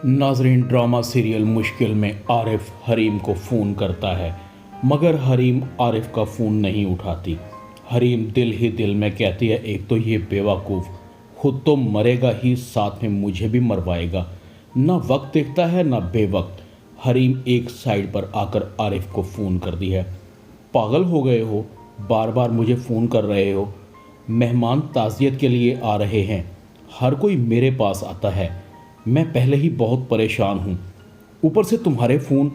ناظرین، drama serial مشکل میں عارف حریم کو فون کرتا ہے مگر حریم عارف کا فون نہیں اٹھاتی۔ حریم دل ہی دل میں کہتی ہے، ایک تو یہ بیوقوف خود تو مرے گا ہی، ساتھ میں مجھے بھی مروائے گا، نہ وقت دیکھتا ہے نہ بے وقت۔ حریم ایک سائیڈ پر آ کر عارف کو فون کرتی ہے، پاگل ہو گئے ہو، بار بار مجھے فون کر رہے ہو، مہمان تعزیت کے لیے آ رہے ہیں، ہر کوئی میرے پاس آتا ہے، میں پہلے ہی بہت پریشان ہوں، اوپر سے تمہارے فون،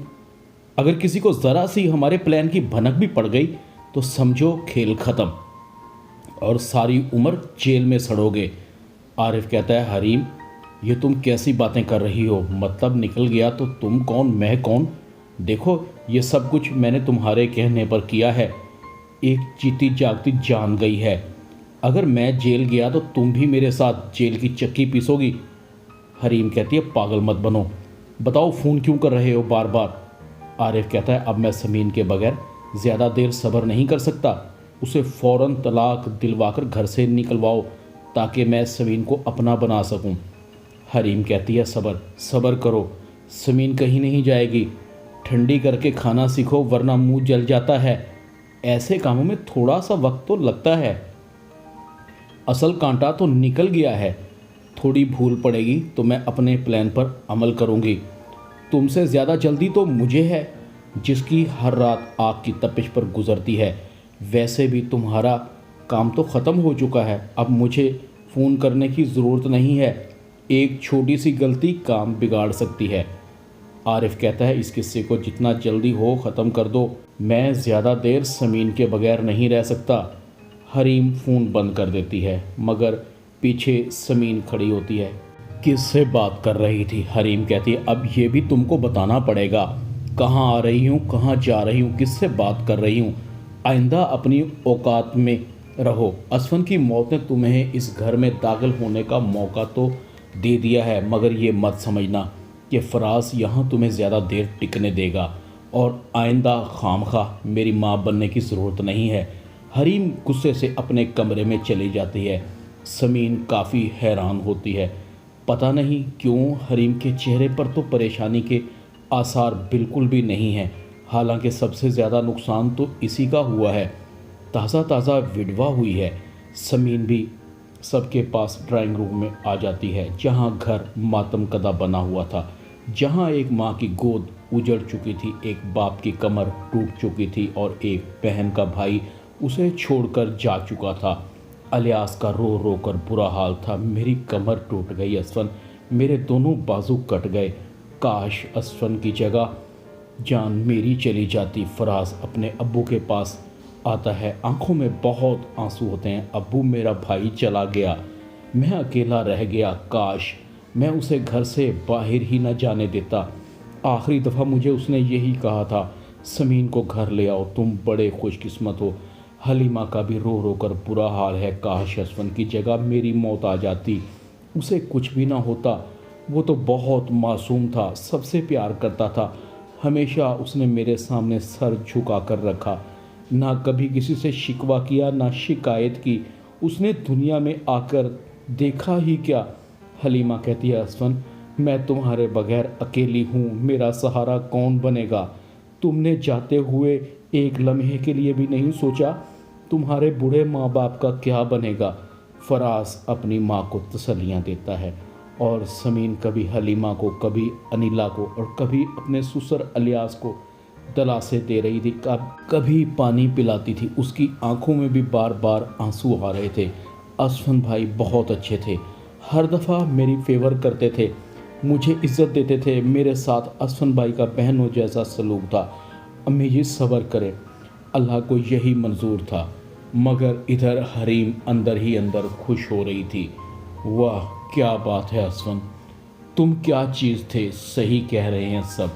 اگر کسی کو ذرا سی ہمارے پلان کی بھنک بھی پڑ گئی تو سمجھو کھیل ختم اور ساری عمر جیل میں سڑو گے۔ عارف کہتا ہے، حریم یہ تم کیسی باتیں کر رہی ہو، مطلب نکل گیا تو تم کون میں کون؟ دیکھو یہ سب کچھ میں نے تمہارے کہنے پر کیا ہے، ایک جیتی جاگتی جان گئی ہے، اگر میں جیل گیا تو تم بھی میرے ساتھ جیل کی چکی پیسو گی۔ حریم کہتی ہے، پاگل مت بنو، بتاؤ فون کیوں کر رہے ہو بار بار؟ عارف کہتا ہے، اب میں سمین کے بغیر زیادہ دیر صبر نہیں کر سکتا، اسے فوراً طلاق دلوا کر گھر سے نکلواؤ تاکہ میں سمین کو اپنا بنا سکوں۔ حریم کہتی ہے، صبر کرو، سمین کہیں نہیں جائے گی، ٹھنڈی کر کے کھانا سیکھو ورنہ منہ جل جاتا ہے، ایسے کاموں میں تھوڑا سا وقت تو لگتا ہے، اصل کانٹا تو نکل گیا ہے، تھوڑی بھول پڑے گی تو میں اپنے پلان پر عمل کروں گی، تم سے زیادہ جلدی تو مجھے ہے جس کی ہر رات آگ کی تپش پر گزرتی ہے، ویسے بھی تمہارا کام تو ختم ہو چکا ہے، اب مجھے فون کرنے کی ضرورت نہیں ہے، ایک چھوٹی سی غلطی کام بگاڑ سکتی ہے۔ عارف کہتا ہے، اس قصے کو جتنا جلدی ہو ختم کر دو، میں زیادہ دیر سمین کے بغیر نہیں رہ سکتا۔ حریم فون بند کر دیتی ہے مگر پیچھے سمین کھڑی ہوتی ہے۔ کس سے بات کر رہی تھی؟ حریم کہتی ہے، اب یہ بھی تم کو بتانا پڑے گا، کہاں آ رہی ہوں، کہاں جا رہی ہوں، کس سے بات کر رہی ہوں، آئندہ اپنی اوقات میں رہو، اسفن کی موت نے تمہیں اس گھر میں داخل ہونے کا موقع تو دے دیا ہے مگر یہ مت سمجھنا کہ فراز یہاں تمہیں زیادہ دیر ٹکنے دے گا اور آئندہ خامخواہ میری ماں بننے کی ضرورت نہیں ہے۔ حریم غصے سے اپنے کمرے میں چلی جاتی ہے۔ سمین کافی حیران ہوتی ہے، پتہ نہیں کیوں حریم کے چہرے پر تو پریشانی کے آثار بالکل بھی نہیں ہیں، حالانکہ سب سے زیادہ نقصان تو اسی کا ہوا ہے، تازہ وڈوا ہوئی ہے۔ سمین بھی سب کے پاس ڈرائنگ روم میں آ جاتی ہے جہاں گھر ماتم کدہ بنا ہوا تھا، جہاں ایک ماں کی گود اجڑ چکی تھی، ایک باپ کی کمر ٹوٹ چکی تھی اور ایک بہن کا بھائی اسے چھوڑ کر جا چکا تھا۔ الیاس کا رو رو کر برا حال تھا، میری کمر ٹوٹ گئی اسفن، میرے دونوں بازو کٹ گئے، کاش اسفن کی جگہ جان میری چلی جاتی۔ فراز اپنے ابو کے پاس آتا ہے، آنکھوں میں بہت آنسو ہوتے ہیں، ابو میرا بھائی چلا گیا، میں اکیلا رہ گیا، کاش میں اسے گھر سے باہر ہی نہ جانے دیتا، آخری دفعہ مجھے اس نے یہی کہا تھا، سمین کو گھر لے آؤ، تم بڑے خوش قسمت ہو۔ حلیمہ کا بھی رو رو کر برا حال ہے، کاش اسفن کی جگہ میری موت آ جاتی، اسے کچھ بھی نہ ہوتا، وہ تو بہت معصوم تھا، سب سے پیار کرتا تھا، ہمیشہ اس نے میرے سامنے سر جھکا کر رکھا، نہ کبھی کسی سے شکوہ کیا نہ شکایت کی، اس نے دنیا میں آ کر دیکھا ہی کیا۔ حلیمہ کہتی ہے، اسفن میں تمہارے بغیر اکیلی ہوں، میرا سہارا کون بنے گا؟ تم نے جاتے ہوئے ایک لمحے کے لیے بھی نہیں سوچا تمہارے بوڑھے ماں باپ کا کیا بنے گا؟ فراز اپنی ماں کو تسلیاں دیتا ہے اور سمین کبھی حلیمہ کو، کبھی انیلا کو اور کبھی اپنے سسر الیاس کو دلاسے دے رہی تھی، کبھی پانی پلاتی تھی، اس کی آنکھوں میں بھی بار بار آنسو آ رہے تھے۔ اسفن بھائی بہت اچھے تھے، ہر دفعہ میری فیور کرتے تھے، مجھے عزت دیتے تھے، میرے ساتھ اسفن بھائی کا بہنوں جیسا سلوک تھا، امی جی صبر کریں، اللہ کو یہی منظور تھا۔ مگر ادھر حریم اندر ہی اندر خوش ہو رہی تھی، واہ کیا بات ہے اسفن، تم کیا چیز تھے، صحیح کہہ رہے ہیں سب،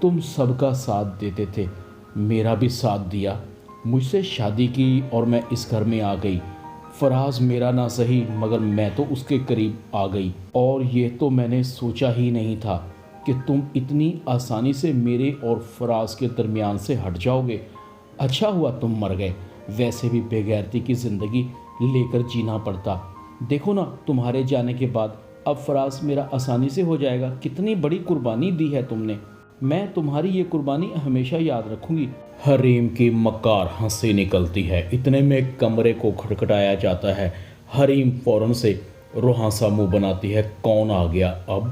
تم سب کا ساتھ دیتے تھے، میرا بھی ساتھ دیا، مجھ سے شادی کی اور میں اس گھر میں آ گئی، فراز میرا نہ صحیح مگر میں تو اس کے قریب آ گئی، اور یہ تو میں نے سوچا ہی نہیں تھا کہ تم اتنی آسانی سے میرے اور فراز کے درمیان سے ہٹ جاؤ گے، اچھا ہوا تم مر گئے، ویسے بھی بے غیرتی کی زندگی لے کر جینا پڑتا، دیکھو نا تمہارے جانے کے بعد اب فراز میرا آسانی سے ہو جائے گا۔ کتنی بڑی قربانی دی ہے تم نے، میں تمہاری یہ قربانی ہمیشہ یاد رکھوں گی۔ حریم کی مکار ہنسی نکلتی ہے۔ اتنے میں کمرے کو کھٹکھٹایا جاتا ہے۔ حریم فوراً سے روحاں سا منہ بناتی ہے۔ کون آ گیا اب؟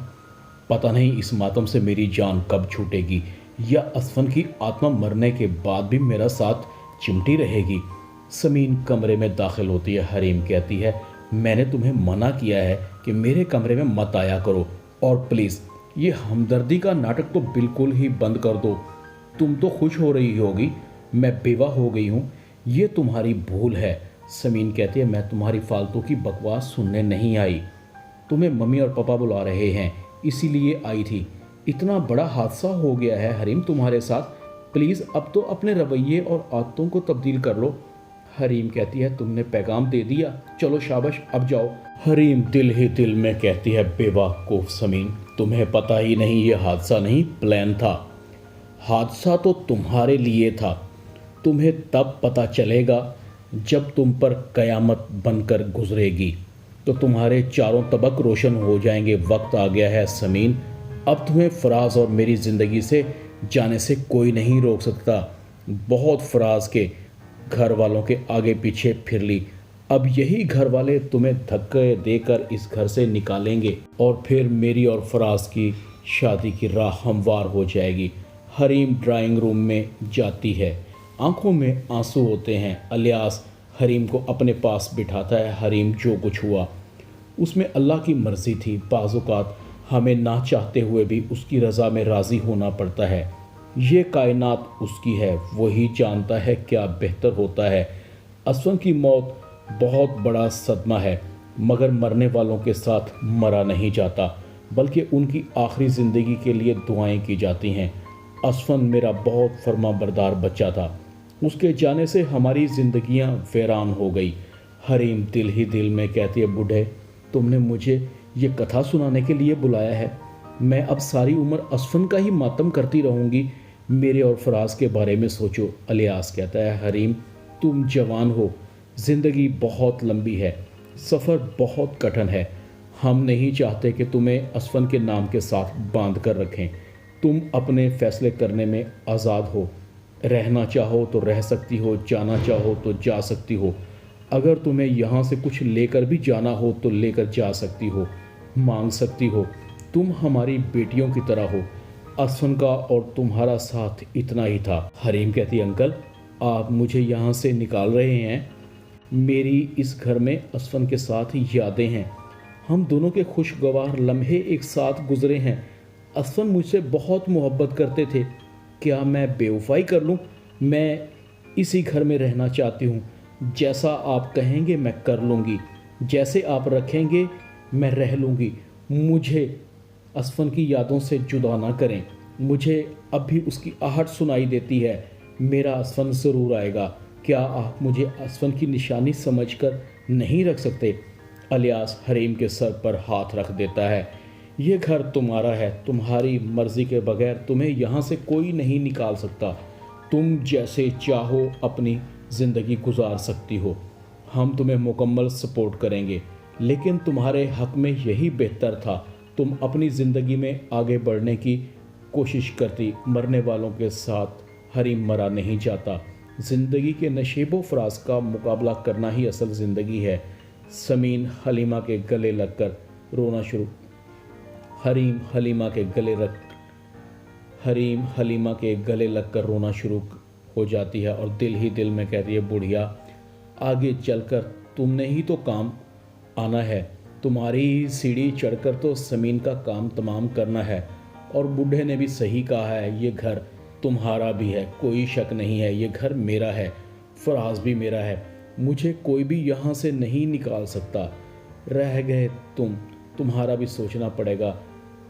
پتہ نہیں اس ماتم سے میری جان کب چھوٹے گی، یا اسفن کی آتما مرنے کے بعد بھی میرا ساتھ چمٹی رہے گی۔ سمین کمرے میں داخل ہوتی ہے۔ حریم کہتی ہے میں نے تمہیں منع کیا ہے کہ میرے کمرے میں مت آیا کرو، اور پلیز یہ ہمدردی کا ناٹک تو بالکل ہی بند کر دو۔ تم تو خوش ہو رہی ہوگی میں بیوہ ہو گئی ہوں، یہ تمہاری بھول ہے۔ سمین کہتی ہے میں تمہاری فالتو کی بکواس سننے نہیں آئی، تمہیں ممی اور پاپا بلا رہے ہیں اسی لیے آئی تھی۔ اتنا بڑا حادثہ ہو گیا ہے حریم تمہارے ساتھ، پلیز اب تو اپنے رویے اور عادتوں کو تبدیل کر لو۔ حریم کہتی ہے تم نے پیغام دے دیا، چلو شاباش اب جاؤ۔ حریم دل ہی دل میں کہتی ہے بے وقوف سمین، تمہیں پتہ ہی نہیں یہ حادثہ نہیں پلان تھا۔ حادثہ تو تمہارے لیے تھا، تمہیں تب پتہ چلے گا جب تم پر قیامت بن کر گزرے گی تو تمہارے چاروں طبق روشن ہو جائیں گے۔ وقت آ گیا ہے سمین، اب تمہیں فراز اور میری زندگی سے جانے سے کوئی نہیں روک سکتا۔ بہت فراز کے گھر والوں کے آگے پیچھے پھر لی، اب یہی گھر والے تمہیں دھکے دے کر اس گھر سے نکالیں گے اور پھر میری اور فراز کی شادی کی راہ ہموار ہو جائے گی۔ حریم ڈرائنگ روم میں جاتی ہے، آنکھوں میں آنسو ہوتے ہیں۔ الیاس حریم کو اپنے پاس بٹھاتا ہے۔ حریم جو کچھ ہوا اس میں اللہ کی مرضی تھی، بعض اوقات ہمیں نہ چاہتے ہوئے بھی اس کی رضا میں راضی ہونا پڑتا ہے۔ یہ کائنات اس کی ہے، وہی جانتا ہے کیا بہتر ہوتا ہے۔ اسفن کی موت بہت بڑا صدمہ ہے، مگر مرنے والوں کے ساتھ مرا نہیں جاتا بلکہ ان کی آخری زندگی کے لیے دعائیں کی جاتی ہیں۔ اسفن میرا بہت فرما بردار بچہ تھا، اس کے جانے سے ہماری زندگیاں ویران ہو گئی۔ حریم دل ہی دل میں کہتی ہے بوڑھے تم نے مجھے یہ کتھا سنانے کے لیے بلایا ہے، میں اب ساری عمر اسفن کا ہی ماتم کرتی رہوں گی، میرے اور فراز کے بارے میں سوچو۔ الیاس کہتا ہے حریم تم جوان ہو، زندگی بہت لمبی ہے، سفر بہت کٹھن ہے، ہم نہیں چاہتے کہ تمہیں اسفن کے نام کے ساتھ باندھ کر رکھیں۔ تم اپنے فیصلے کرنے میں آزاد ہو، رہنا چاہو تو رہ سکتی ہو، جانا چاہو تو جا سکتی ہو، اگر تمہیں یہاں سے کچھ لے کر بھی جانا ہو تو لے کر جا سکتی ہو، مانگ سکتی ہو، تم ہماری بیٹیوں کی طرح ہو۔ اسفن کا اور تمہارا ساتھ اتنا ہی تھا۔ حریم کہتی ہے انکل آپ مجھے یہاں سے نکال رہے ہیں، میری اس گھر میں اسفن کے ساتھ یادیں ہیں، ہم دونوں کے خوشگوار لمحے ایک ساتھ گزرے ہیں، اسفن مجھ سے بہت محبت کرتے تھے، کیا میں بے وفائی کر لوں؟ میں اسی گھر میں رہنا چاہتی ہوں، جیسا آپ کہیں گے میں کر لوں گی، جیسے آپ رکھیں گے میں رہ لوں گی، مجھے اسفن کی یادوں سے جدا نہ کریں، مجھے اب بھی اس کی آہٹ سنائی دیتی ہے، میرا اسفن ضرور آئے گا، کیا آپ مجھے اسفن کی نشانی سمجھ کر نہیں رکھ سکتے؟ الیاس حریم کے سر پر ہاتھ رکھ دیتا ہے، یہ گھر تمہارا ہے، تمہاری مرضی کے بغیر تمہیں یہاں سے کوئی نہیں نکال سکتا، تم جیسے چاہو اپنی زندگی گزار سکتی ہو، ہم تمہیں مکمل سپورٹ کریں گے، لیکن تمہارے حق میں یہی بہتر تھا تم اپنی زندگی میں آگے بڑھنے کی کوشش کرتی، مرنے والوں کے ساتھ حریم مرا نہیں جاتا، زندگی کے نشیب و فراز کا مقابلہ کرنا ہی اصل زندگی ہے۔ سمین حلیمہ کے گلے لگ کر رونا شروع حریم حلیمہ کے گلے لگ کر رونا شروع ہو جاتی ہے اور دل ہی دل میں کہتی ہے بڑھیا آگے چل کر تم نے ہی تو کام آنا ہے، تمہاری سیڑھی چڑھ کر تو سمین کا کام تمام کرنا ہے، اور بوڑھے نے بھی صحیح کہا ہے، یہ گھر تمہارا بھی ہے، کوئی شک نہیں ہے، یہ گھر میرا ہے، فراز بھی میرا ہے، مجھے کوئی بھی یہاں سے نہیں نکال سکتا، رہ گئے تمہارا بھی سوچنا پڑے گا،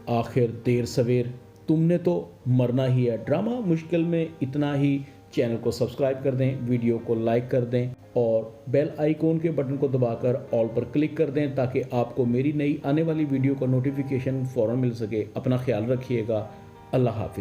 آخر دیر سویر تم نے تو مرنا ہی ہے۔ ڈرامہ مشکل میں اتنا ہی، چینل کو سبسکرائب کر دیں، ویڈیو کو لائک کر دیں اور بیل آئیکن کے بٹن کو دبا کر آل پر کلک کر دیں تاکہ آپ کو میری نئی آنے والی ویڈیو کا نوٹیفیکیشن فوراً مل سکے۔ اپنا خیال رکھیے گا، اللہ حافظ۔